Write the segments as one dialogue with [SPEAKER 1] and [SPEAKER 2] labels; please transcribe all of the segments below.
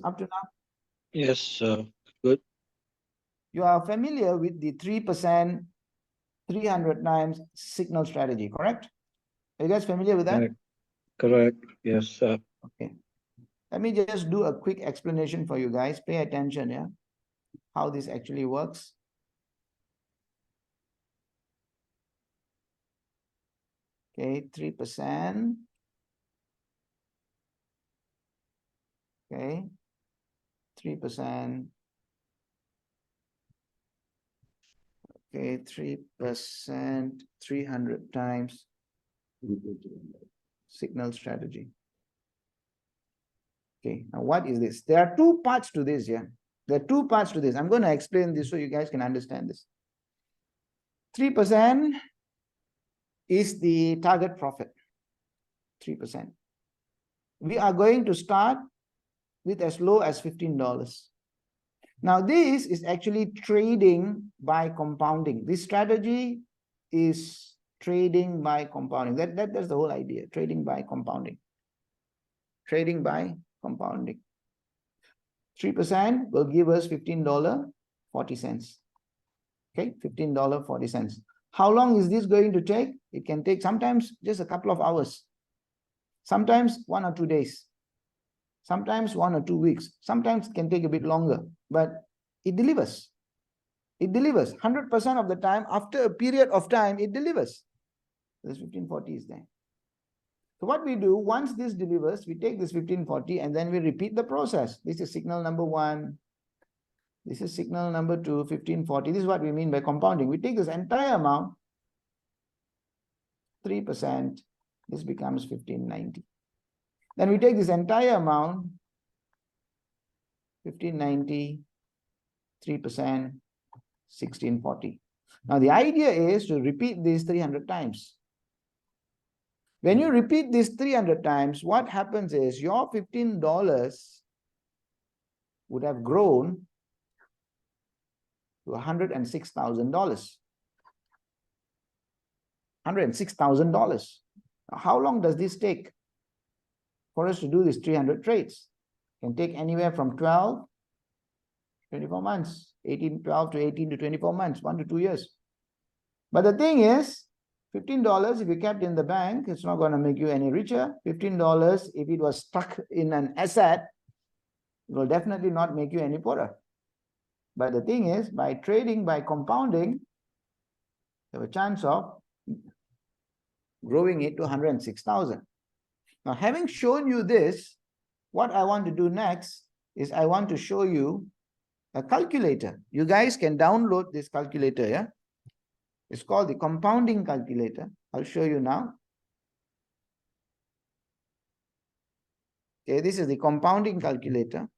[SPEAKER 1] up to now?
[SPEAKER 2] Yes, good.
[SPEAKER 1] You are familiar with the 3%, 300 times signal strategy, correct? Are you guys familiar with that?
[SPEAKER 2] Correct. Correct. Yes.
[SPEAKER 1] Okay. Let me just do a quick explanation for you guys. Pay attention, yeah, how this actually works. Okay, 3%. Okay, 3%. Okay, 3%, 300 times signal strategy. Okay, now what is this? There are two parts to this, yeah. There are two parts to this. I'm going to explain this so you guys can understand this. 3% is the target profit. 3%. We are going to start with as low as $15. Now, this is actually trading by compounding. This strategy is trading by compounding. That's the whole idea, trading by compounding. Trading by compounding. 3% will give us $15.40. Okay, $15.40. How long is this going to take? It can take sometimes just a couple of hours. Sometimes 1 or 2 days. Sometimes 1 or 2 weeks. Sometimes it can take a bit longer, but it delivers. It delivers 100% of the time. After a period of time, it delivers. This 1540 is there. So what we do, once this delivers, we take this 1540 and then we repeat the process. This is signal number 1. This is signal number 2, 1540. This is what we mean by compounding. We take this entire amount, 3%. This becomes 1590. Then we take this entire amount, 1590, 3%, 1640. Now the idea is to repeat this 300 times. When you repeat this 300 times, what happens is your $15 would have grown to $106,000. $106,000. How long does this take for us to do this 300 trades? It can take anywhere from 12, 24 months, 12 to 18 to 24 months, 1 to 2 years. But the thing is, $15, if you kept in the bank, it's not going to make you any richer. $15, if it was stuck in an asset, it will definitely not make you any poorer. But the thing is, by trading, by compounding, you have a chance of growing it to 106,000. Now, having shown you this, what I want to do next is I want to show you a calculator. You guys can download this calculator, yeah? It's called the compounding calculator. I'll show you now. Okay, this is the compounding calculator.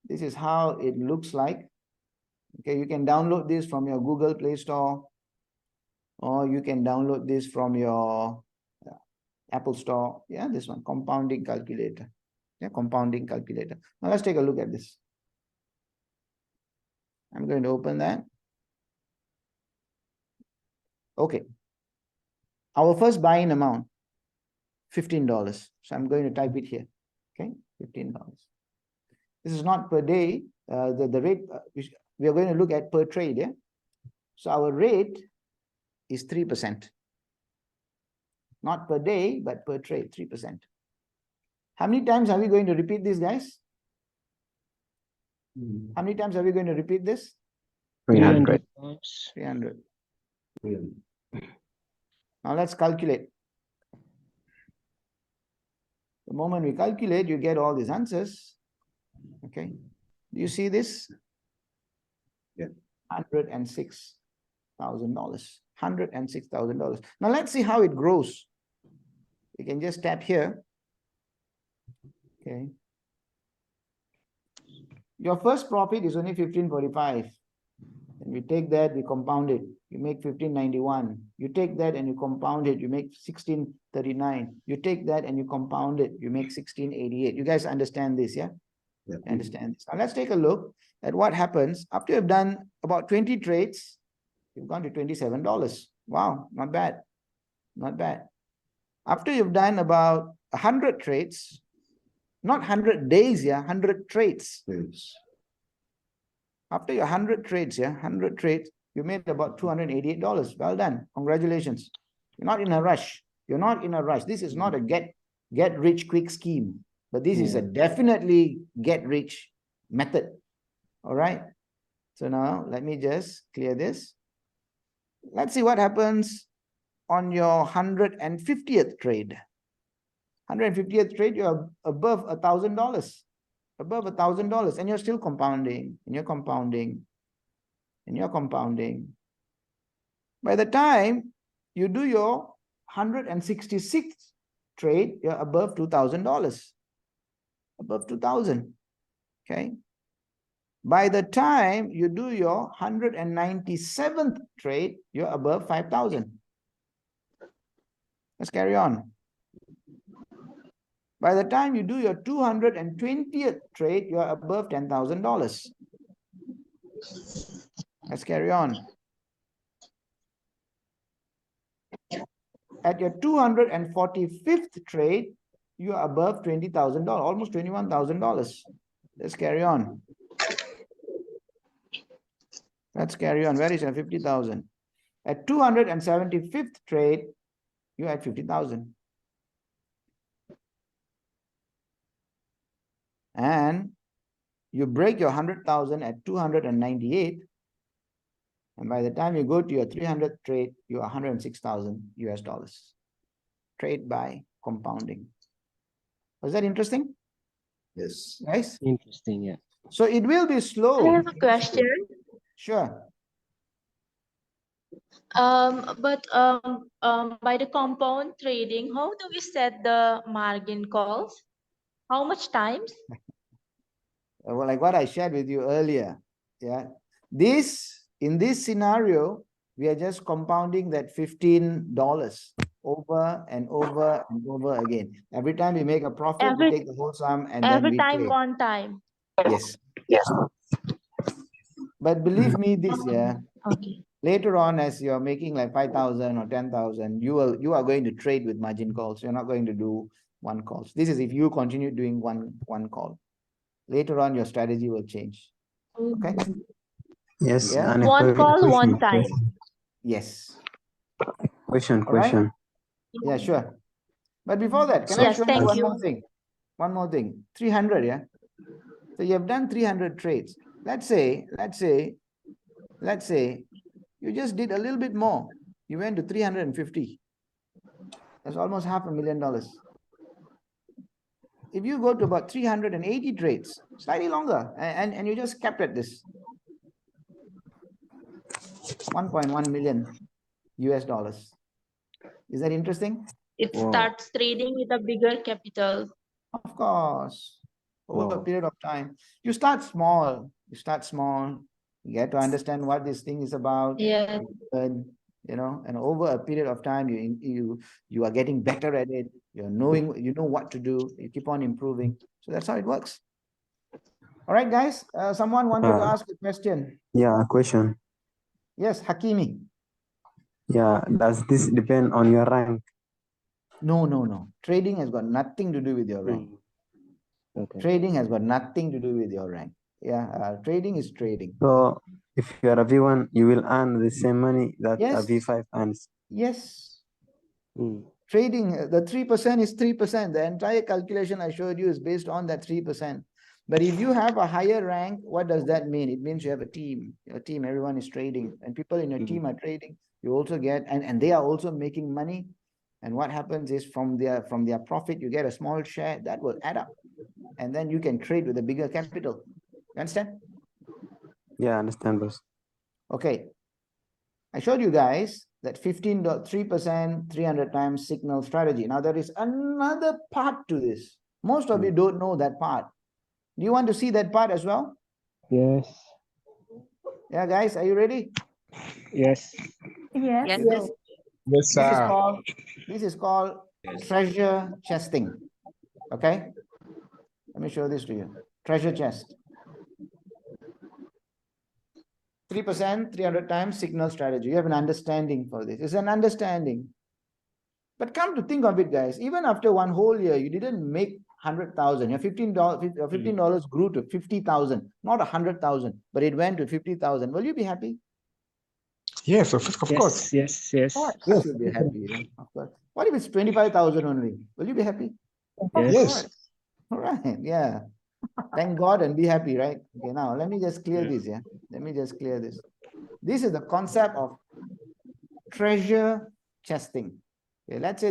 [SPEAKER 1] This is how it looks like. Okay, you can download this from your Google Play Store, or you can download this from your Apple Store. Yeah, this one, compounding calculator. Yeah, compounding calculator. Now let's take a look at this. I'm going to open that. Okay. Our first buy-in amount, $15. So I'm going to type it here. Okay, $15. This is not per day. The rate we are going to look at per trade. Yeah. So our rate is 3%. Not per day, but per trade, 3%. How many times are we going to repeat this, guys? How many times are we going to repeat this?
[SPEAKER 2] 300 times.
[SPEAKER 1] 300. Now let's calculate. The moment we calculate, you get all these answers. Okay. Do you see this? Yeah. $106,000. $106,000. Now let's see how it grows. You can just tap here. Okay. Your first profit is only 1545. And we take that, we compound it. You make 1591. You take that and you compound it. You make 1639. You take that and you compound it. You make 1688. You guys understand this, yeah? Yeah. Understand this. Now let's take a look at what happens after you've done about 20 trades. You've gone to $27. Wow, not bad. Not bad. After you've done about 100 trades, Not 100 days, yeah, 100 trades.
[SPEAKER 3] Yes.
[SPEAKER 1] After your 100 trades, yeah, 100 trades, you made about $288. Well done. Congratulations. You're not in a rush. You're not in a rush. This is not a get rich quick scheme, but this is a definitely get rich method. All right. So now let me just clear this. Let's see what happens on your 150th trade. 150th trade, you're above $1,000. Above $1,000, and you're still compounding, and you're compounding, and you're compounding. By the time you do your 166th trade, you're above $2,000. Above 2,000. Okay. By the time you do your 197th trade, you're above 5,000. Let's carry on. By the time you do your 220th trade, you're above $10,000. Let's carry on. At your 245th trade, you are above $20,000, almost $21,000. Let's carry on. Let's carry on. Where is your 50,000? At 275th trade, you are at 50,000. And you break your 100,000 at 298. And by the time you go to your 300th trade, you are 106,000 US dollars. Trade by compounding. Was that interesting?
[SPEAKER 3] Yes.
[SPEAKER 1] Guys?
[SPEAKER 2] Interesting, yeah.
[SPEAKER 1] So it will be slow.
[SPEAKER 4] I have a question.
[SPEAKER 1] Sure.
[SPEAKER 4] But by the compound trading, how do we set the margin calls? How much times?
[SPEAKER 1] Well, like what I shared with you earlier. Yeah. In this scenario, we are just compounding that $15 over and over and over again. Every time we make a profit, we take the whole sum and then
[SPEAKER 4] Every
[SPEAKER 1] we
[SPEAKER 4] time,
[SPEAKER 1] trade.
[SPEAKER 4] one time.
[SPEAKER 1] Yes. But believe me this, yeah.
[SPEAKER 4] Okay.
[SPEAKER 1] Later on, as you're making like 5,000 or 10,000, you are going to trade with margin calls. You're not going to do one calls. This is if you continue doing one call. Later on, your strategy will change. Okay.
[SPEAKER 5] Yes.
[SPEAKER 1] Yeah.
[SPEAKER 5] and
[SPEAKER 4] One call,
[SPEAKER 5] question,
[SPEAKER 4] one time.
[SPEAKER 1] Yes.
[SPEAKER 5] Question.
[SPEAKER 1] All right.
[SPEAKER 5] Question.
[SPEAKER 1] Yeah, sure. But before that, can I
[SPEAKER 4] Yes,
[SPEAKER 1] show you
[SPEAKER 4] thank
[SPEAKER 1] one
[SPEAKER 4] you.
[SPEAKER 1] more thing? One more thing. 300, yeah. So you have done 300 trades. Let's say you just did a little bit more. You went to 350. That's almost $500,000. If you go to about 380 trades, slightly longer, and you just kept at this 1.1 million US dollars. Is that interesting?
[SPEAKER 4] It
[SPEAKER 2] Wow.
[SPEAKER 4] starts trading with a bigger capital.
[SPEAKER 1] Of course. Over a
[SPEAKER 2] Wow.
[SPEAKER 1] period of time. You start small. You get to understand what this thing is about.
[SPEAKER 4] Yes.
[SPEAKER 1] And and over a period of time, you are getting better at it. You're knowing, you know what to do. You keep on improving. So that's how it works. All right, guys. Someone wanted to ask a question.
[SPEAKER 5] Yeah. Question.
[SPEAKER 1] Yes, Hakimi.
[SPEAKER 5] Yeah. Does this depend on your rank?
[SPEAKER 1] No. Trading has got nothing to do with your rank.
[SPEAKER 2] Okay.
[SPEAKER 1] Trading has got nothing to do with your rank. Yeah, trading is trading.
[SPEAKER 5] So if you are a V1, you will earn the same money that
[SPEAKER 1] Yes.
[SPEAKER 5] a V5 earns.
[SPEAKER 1] Yes.
[SPEAKER 2] Mm.
[SPEAKER 1] Trading, the 3% is 3%. The entire calculation I showed you is based on that 3%. But if you have a higher rank, what does that mean? It means you have a team. Your team, everyone is trading, and people in your team are trading. You also get, and they are also making money. And what happens is from their profit, you get a small share that will add up, and then you can trade with a bigger capital. You understand?
[SPEAKER 5] Yeah, I understand, boss.
[SPEAKER 1] Okay. I showed you guys that 3%, 300 times signal strategy. Now there is another part to this. Most of you don't know that part. Do you want to see that part as well?
[SPEAKER 2] Yes.
[SPEAKER 1] Yeah, guys, are you ready?
[SPEAKER 2] Yes.
[SPEAKER 4] Yes.
[SPEAKER 1] Yes.
[SPEAKER 3] Yes, sir.
[SPEAKER 1] This is called treasure chesting. Okay. Let me show this to you. Treasure chest. 3%, 300 times signal strategy. You have an understanding for this. It's an understanding. But come to think of it, guys, even after one whole year, you didn't make 100,000. Your $15 grew to 50,000, not 100,000, but it went to 50,000. Will you be happy?
[SPEAKER 3] Yes, of course.
[SPEAKER 2] Yes, yes,
[SPEAKER 1] Of
[SPEAKER 2] yes.
[SPEAKER 1] course, you'll be happy. Yeah, of course. What if it's 25,000 only? Will you be happy?
[SPEAKER 2] Yes.
[SPEAKER 3] Yes.
[SPEAKER 1] All right. Yeah. Thank God and be happy, right? Okay. Now let me just clear this. Yeah. Let me just clear this. This is the concept of treasure chesting. Okay, let's say